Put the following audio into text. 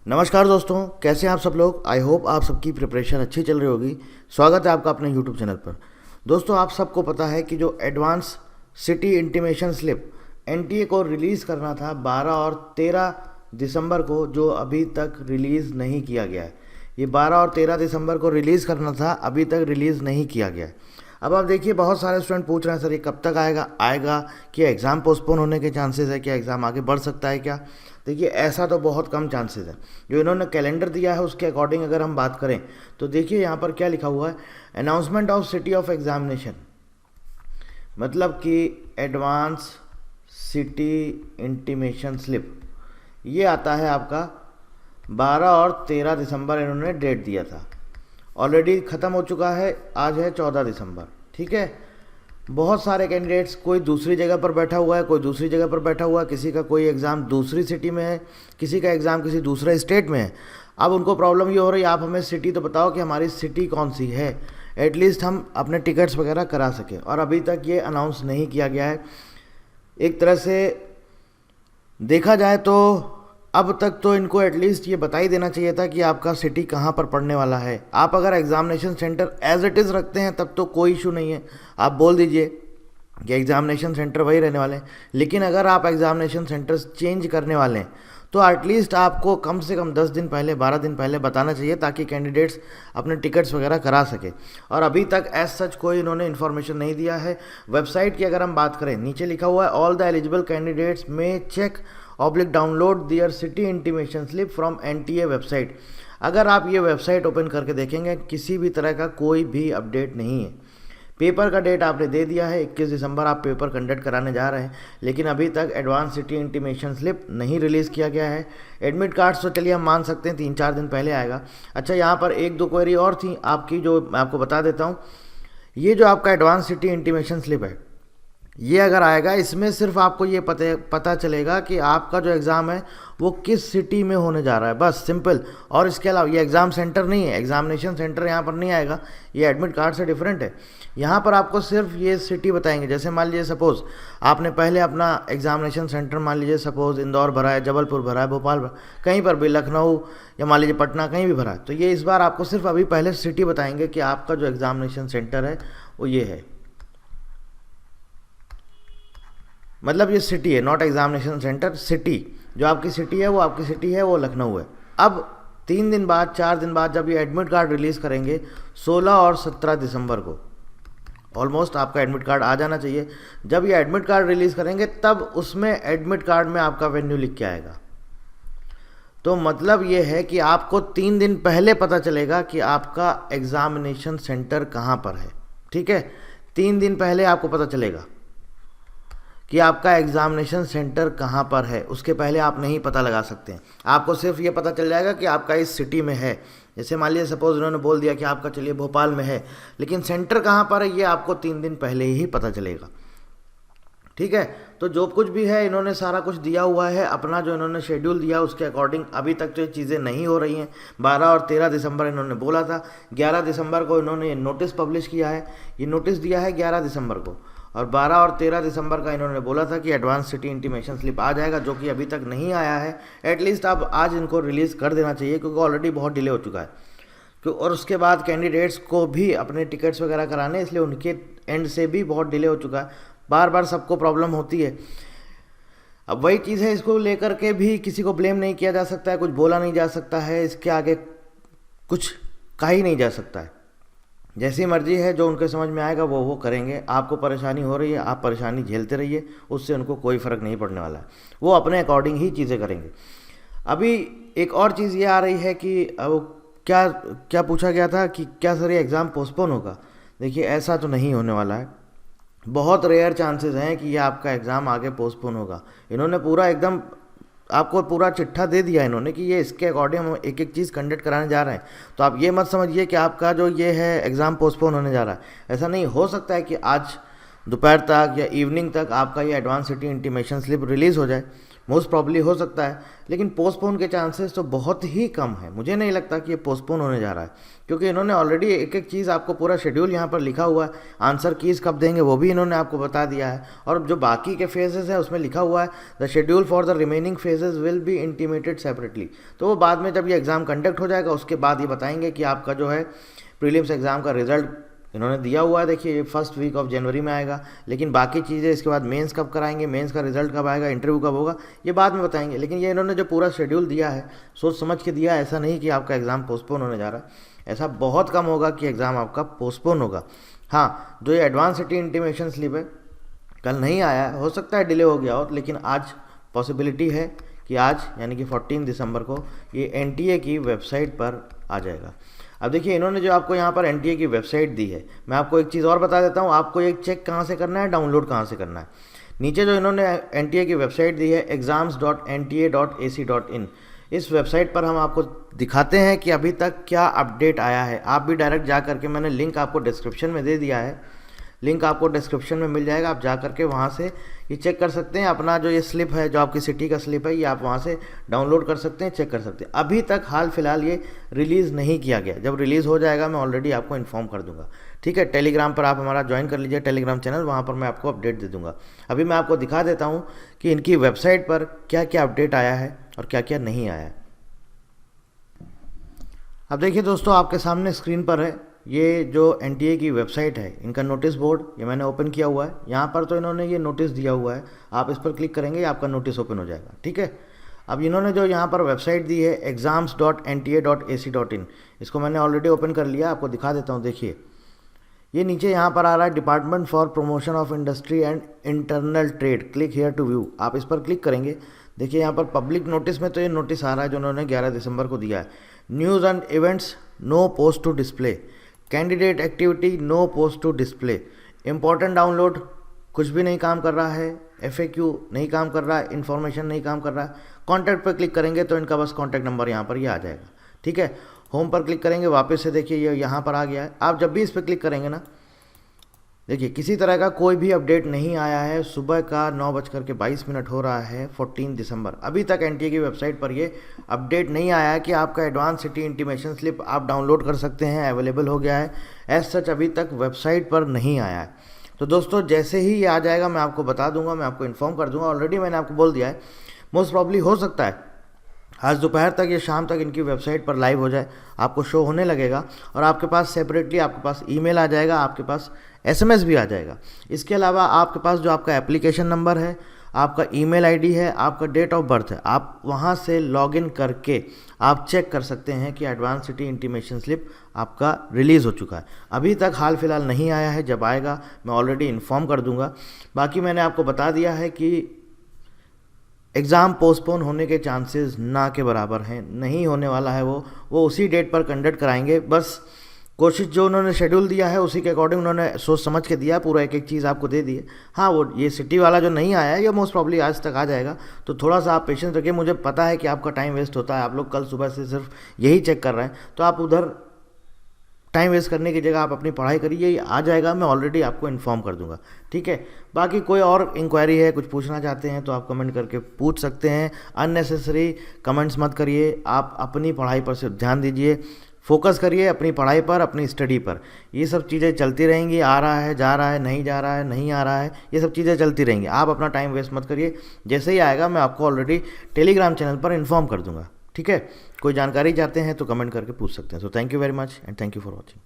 नमस्कार दोस्तों, कैसे हैं आप सब लोग। आई होप आप सबकी प्रिपरेशन अच्छी चल रही होगी। स्वागत है आपका अपने यूट्यूब चैनल पर। दोस्तों, आप सबको पता है कि जो advance city intimation slip NTA को रिलीज़ करना था 12 और 13 दिसंबर को, जो अभी तक रिलीज़ नहीं किया गया है। ये 12 और 13 दिसंबर को रिलीज़ करना था, अभी तक रिलीज़ नहीं किया गया है। अब आप देखिए, बहुत सारे स्टूडेंट पूछ रहे हैं सर ये कब तक आएगा क्या एग्ज़ाम पोस्टपोन होने के चांसेस है, क्या एग्ज़ाम आगे बढ़ सकता है क्या। देखिए, ऐसा तो बहुत कम चांसेस है। जो इन्होंने कैलेंडर दिया है उसके अकॉर्डिंग अगर हम बात करें तो देखिए यहाँ पर क्या लिखा हुआ है, announcement of city of examination, मतलब कि एडवांस सिटी इंटीमेशन स्लिप, ये आता है आपका 12 और 13 दिसंबर इन्होंने डेट दिया था। ऑलरेडी ख़त्म हो चुका है, आज है 14 दिसंबर। ठीक है, बहुत सारे कैंडिडेट्स, कोई दूसरी जगह पर बैठा हुआ है, कोई दूसरी जगह पर बैठा हुआ है, किसी का कोई एग्ज़ाम दूसरी सिटी में है, किसी का एग्ज़ाम किसी दूसरे स्टेट में है। अब उनको प्रॉब्लम ये हो रही है, आप हमें सिटी तो बताओ कि हमारी सिटी कौन सी है, एटलीस्ट हम अपने टिकट्स वगैरह करा सकें। और अभी तक ये अनाउंस नहीं किया गया है। एक तरह से देखा जाए तो अब तक तो इनको एटलीस्ट ये बता ही देना चाहिए था कि आपका सिटी कहाँ पर पढ़ने वाला है। आप अगर examination centre as it is रखते हैं तब तो कोई इशू नहीं है, आप बोल दीजिए कि एग्ज़ामिनेशन सेंटर वही रहने वाले हैं। लेकिन अगर आप एग्ज़ामिनेशन सेंटर्स चेंज करने वाले हैं तो एटलीस्ट आपको कम से कम 10 दिन पहले, 12 दिन पहले बताना चाहिए, ताकि कैंडिडेट्स अपने टिकट्स वगैरह करा सके। और अभी तक एज सच कोई इन्होंने इन्फॉर्मेशन नहीं दिया है। वेबसाइट की अगर हम बात करें, नीचे लिखा हुआ है ऑल द एलिजिबल कैंडिडेट्स में check oblique download their city intimation slip from NTA website. अगर आप ये वेबसाइट ओपन करके देखेंगे, किसी भी तरह का कोई भी अपडेट नहीं है। पेपर का डेट आपने दे दिया है, 21 दिसंबर आप पेपर कंडक्ट कराने जा रहे हैं, लेकिन अभी तक एडवांस सिटी इंटीमेशन स्लिप नहीं रिलीज़ किया गया है। एडमिट कार्ड्स तो चलिए हम मान सकते हैं 3-4 दिन पहले आएगा। अच्छा, यहाँ पर 1-2 क्वेरी और थी आपकी, जो मैं आपको बता देता हूँ। ये जो आपका एडवांस सिटी इंटीमेशन स्लिप है, ये अगर आएगा, इसमें सिर्फ आपको ये पता चलेगा कि आपका जो एग्ज़ाम है वो किस सिटी में होने जा रहा है, बस सिंपल। और इसके अलावा ये एग्ज़ाम सेंटर नहीं है, एग्जामिनेशन सेंटर यहाँ पर नहीं आएगा, ये एडमिट कार्ड से डिफरेंट है। यहाँ पर आपको सिर्फ ये सिटी बताएंगे। जैसे मान लीजिए सपोज़ आपने पहले अपना एग्जामिनेशन सेंटर मान लीजिए सपोज़ इंदौर भरा है, जबलपुर भरा है, भोपाल भरा, कहीं पर भी, लखनऊ या मान लीजिए पटना, कहीं भी भरा है, तो ये इस बार आपको सिर्फ अभी पहले सिटी बताएंगे कि आपका जो एग्जामिनेशन सेंटर है वो ये है। मतलब ये सिटी है, नॉट एग्जामिनेशन सेंटर, सिटी। जो आपकी सिटी है वो आपकी सिटी है, वो लखनऊ है। अब 3 दिन बाद, 4 दिन बाद जब ये एडमिट कार्ड रिलीज़ करेंगे 16 और 17 दिसंबर को, ऑलमोस्ट आपका एडमिट कार्ड आ जाना चाहिए। जब ये एडमिट कार्ड रिलीज़ करेंगे तब उसमें एडमिट कार्ड में आपका वेन्यू लिख के आएगा। तो मतलब ये है कि आपको 3 दिन पहले पता चलेगा कि आपका एग्जामिनेशन सेंटर कहाँ पर है। ठीक है, 3 दिन पहले आपको पता चलेगा कि आपका एग्जामिनेशन सेंटर कहाँ पर है। उसके पहले आप नहीं पता लगा सकते हैं। आपको सिर्फ ये पता चल जाएगा कि आपका इस सिटी में है। जैसे मान लीजिए सपोज उन्होंने बोल दिया कि आपका चलिए भोपाल में है, लेकिन सेंटर कहाँ पर है ये आपको 3 दिन पहले ही पता चलेगा। ठीक है, तो जो कुछ भी है इन्होंने सारा कुछ दिया हुआ है, अपना जो इन्होंने शेड्यूल दिया उसके अकॉर्डिंग अभी तक तो ये चीज़ें नहीं हो रही हैं। 12 और 13 दिसंबर इन्होंने बोला था, 11 दिसंबर को इन्होंने नोटिस पब्लिश किया है। ये नोटिस दिया है 11 दिसंबर को, और 12 और 13 दिसंबर का इन्होंने बोला था कि एडवांस सिटी इंटीमेशन स्लिप आ जाएगा, जो कि अभी तक नहीं आया है। एटलीस्ट अब आज इनको रिलीज़ कर देना चाहिए, क्योंकि ऑलरेडी बहुत डिले हो चुका है। और उसके बाद कैंडिडेट्स को भी अपने टिकट्स वगैरह कराने, इसलिए उनके एंड से भी बहुत डिले हो चुका है। बार बार सबको प्रॉब्लम होती है। अब वही चीज़ है, इसको लेकर के भी किसी को ब्लेम नहीं किया जा सकता है, कुछ बोला नहीं जा सकता है, इसके आगे कुछ कहा ही नहीं जा सकता है। जैसी मर्जी है, जो उनके समझ में आएगा वो करेंगे। आपको परेशानी हो रही है, आप परेशानी झेलते रहिए, उससे उनको कोई फ़र्क नहीं पड़ने वाला है। वो अपने अकॉर्डिंग ही चीज़ें करेंगे। अभी एक और चीज़ ये आ रही है कि अब क्या क्या पूछा गया था कि क्या सर ये एग्ज़ाम पोस्टपोन होगा। देखिए, ऐसा तो नहीं होने वाला है। बहुत रेयर चांसेस हैं कि ये आपका एग्ज़ाम आगे पोस्टपोन होगा। इन्होंने पूरा एकदम आपको पूरा चिट्ठा दे दिया इन्होंने कि ये इसके अकॉर्डिंग हम एक एक चीज़ कंडक्ट कराने जा रहे हैं। तो आप ये मत समझिए कि आपका जो ये है एग्ज़ाम पोस्टपोन होने जा रहा है। ऐसा नहीं हो सकता है कि आज दोपहर तक या इवनिंग तक आपका ये advance city intimation slip release हो जाए। मोस्ट प्रॉब्ली हो सकता है, लेकिन पोस्टपोन के चांसेस तो बहुत ही कम है। मुझे नहीं लगता कि ये पोस्टपोन होने जा रहा है, क्योंकि इन्होंने ऑलरेडी एक एक चीज़ आपको पूरा शेड्यूल यहाँ पर लिखा हुआ है। आंसर कीज़ कब देंगे वो भी इन्होंने आपको बता दिया है, और जो बाकी के फेजेस है उसमें लिखा हुआ है the schedule for the remaining phases will be intimated separately. तो वो बाद में जब ये एग्ज़ाम कंडक्ट हो जाएगा उसके बाद ये बताएंगे कि आपका जो है प्रीलिम्स एग्ज़ाम का रिजल्ट इन्होंने दिया हुआ है। देखिए ये फर्स्ट वीक ऑफ जनवरी में आएगा, लेकिन बाकी चीज़ें इसके बाद मेंस कब कराएंगे, मेंस का रिजल्ट कब आएगा, इंटरव्यू कब होगा, ये बाद में बताएंगे। लेकिन ये इन्होंने जो पूरा शेड्यूल दिया है सोच समझ के दिया है, ऐसा नहीं कि आपका एग्ज़ाम पोस्टपोन होने जा रहा है। ऐसा बहुत कम होगा कि एग्ज़ाम आपका पोस्टपोन होगा। हाँ, जो ये एडवांस सिटी इंटीमेशन स्लिप है कल नहीं आया है, हो सकता है डिले हो गया हो, लेकिन आज पॉसिबिलिटी है कि आज यानी कि 14 दिसंबर को ये NTA की वेबसाइट पर आ जाएगा। अब देखिए इन्होंने जो आपको यहाँ पर NTA की वेबसाइट दी है, मैं आपको एक चीज़ और बता देता हूँ, आपको ये चेक कहाँ से करना है, डाउनलोड कहाँ से करना है। नीचे जो इन्होंने NTA की वेबसाइट दी है exams.nta.ac.in, इस वेबसाइट पर हम आपको दिखाते हैं कि अभी तक क्या अपडेट आया है। आप भी डायरेक्ट जा करके, मैंने लिंक आपको डिस्क्रिप्शन में दे दिया है, लिंक आपको डिस्क्रिप्शन में मिल जाएगा, आप जा करके वहाँ से ये चेक कर सकते हैं। अपना जो ये स्लिप है, जो आपकी सिटी का स्लिप है, ये आप वहाँ से डाउनलोड कर सकते हैं, चेक कर सकते हैं। अभी तक हाल फिलहाल ये रिलीज़ नहीं किया गया, जब रिलीज़ हो जाएगा मैं ऑलरेडी आपको इन्फॉर्म कर दूंगा। ठीक है, टेलीग्राम पर आप हमारा ज्वाइन कर लीजिए, टेलीग्राम चैनल, वहाँ पर मैं आपको अपडेट दे दूँगा। अभी मैं आपको दिखा देता हूँ कि इनकी वेबसाइट पर क्या क्या अपडेट आया है और क्या क्या नहीं आया है। अब देखिए दोस्तों, आपके सामने स्क्रीन पर है ये जो NTA की वेबसाइट है, इनका नोटिस बोर्ड, ये मैंने ओपन किया हुआ है। यहाँ पर तो इन्होंने ये नोटिस दिया हुआ है, आप इस पर क्लिक करेंगे आपका नोटिस ओपन हो जाएगा। ठीक है, अब इन्होंने जो यहाँ पर वेबसाइट दी है exams.nta.ac.in, इसको मैंने ऑलरेडी ओपन कर लिया, आपको दिखा देता हूँ। देखिए ये नीचे यहाँ पर आ रहा है department for promotion of industry and internal trade, click here to view, आप इस पर क्लिक करेंगे। देखिए यहाँ पर पब्लिक नोटिस में तो ये नोटिस आ रहा है जो उन्होंने 11 दिसंबर को दिया है। News and events, no post to display, candidate activity, no post to display, important download कुछ भी नहीं काम कर रहा है, FAQ नहीं काम कर रहा है, इन्फॉर्मेशन नहीं काम कर रहा है। कॉन्टैक्ट पर क्लिक करेंगे तो इनका बस कॉन्टैक्ट नंबर यहाँ पर ये आ जाएगा। ठीक है, होम पर क्लिक करेंगे, वापस से देखिए ये यहाँ पर आ गया है। आप जब भी इस पर क्लिक करेंगे ना, देखिए किसी तरह का कोई भी अपडेट नहीं आया है। सुबह का 9:22 हो रहा है 14 दिसंबर, अभी तक NTA की वेबसाइट पर ये अपडेट नहीं आया है कि आपका एडवांस सिटी इंटीमेशन स्लिप आप डाउनलोड कर सकते हैं, अवेलेबल हो गया है। एज सच अभी तक वेबसाइट पर नहीं आया है। तो दोस्तों जैसे ही ये आ जाएगा मैं आपको बता दूंगा, मैं आपको इन्फॉर्म कर दूंगा। ऑलरेडी मैंने आपको बोल दिया है, मोस्ट प्रॉब्ली हो सकता है आज दोपहर तक या शाम तक इनकी वेबसाइट पर लाइव हो जाए, आपको शो होने लगेगा और आपके पास सेपरेटली आपके पास ईमेल आ जाएगा, आपके पास SMS भी आ जाएगा। इसके अलावा आपके पास जो आपका एप्लीकेशन नंबर है, आपका ईमेल ID है, आपका डेट ऑफ बर्थ है, आप वहां से लॉगिन करके आप चेक कर सकते हैं कि एडवांस सिटी इंटीमेशन स्लिप आपका रिलीज़ हो चुका है। अभी तक हाल फिलहाल नहीं आया है, जब आएगा मैं ऑलरेडी इन्फॉर्म कर दूंगा। बाकी मैंने आपको बता दिया है कि एग्ज़ाम पोस्टपोन होने के चांसेस ना के बराबर हैं, नहीं होने वाला है। वो उसी डेट पर कंडक्ट कराएंगे। बस कोशिश जो उन्होंने शेड्यूल दिया है उसी के अकॉर्डिंग उन्होंने सोच समझ के दिया, पूरा एक एक चीज़ आपको दे दी है। हाँ, वो ये सिटी वाला जो नहीं आया है ये मोस्ट प्रॉब्ली आज तक आ जाएगा, तो थोड़ा सा आप पेशेंस रखिए। मुझे पता है कि आपका टाइम वेस्ट होता है, आप लोग कल सुबह से सिर्फ यही चेक कर रहे हैं, तो आप उधर टाइम वेस्ट करने की जगह आप अपनी पढ़ाई करिए, ये आ जाएगा, मैं ऑलरेडी आपको इन्फॉर्म कर दूंगा। ठीक है, बाकी कोई और इंक्वायरी है, कुछ पूछना चाहते हैं तो आप कमेंट करके पूछ सकते हैं। अननेसेसरी कमेंट्स मत करिए, आप अपनी पढ़ाई पर सिर्फ ध्यान दीजिए, फोकस करिए अपनी पढ़ाई पर, अपनी स्टडी पर। ये सब चीज़ें चलती रहेंगी, आ रहा है, जा रहा है, नहीं जा रहा है, नहीं आ रहा है, ये सब चीज़ें चलती रहेंगी। आप अपना टाइम वेस्ट मत करिए, जैसे ही आएगा मैं आपको ऑलरेडी टेलीग्राम चैनल पर इन्फॉर्म कर दूंगा। ठीक है, कोई जानकारी चाहते हैं तो कमेंट करके पूछ सकते हैं। So thank you very much and thank you for watching.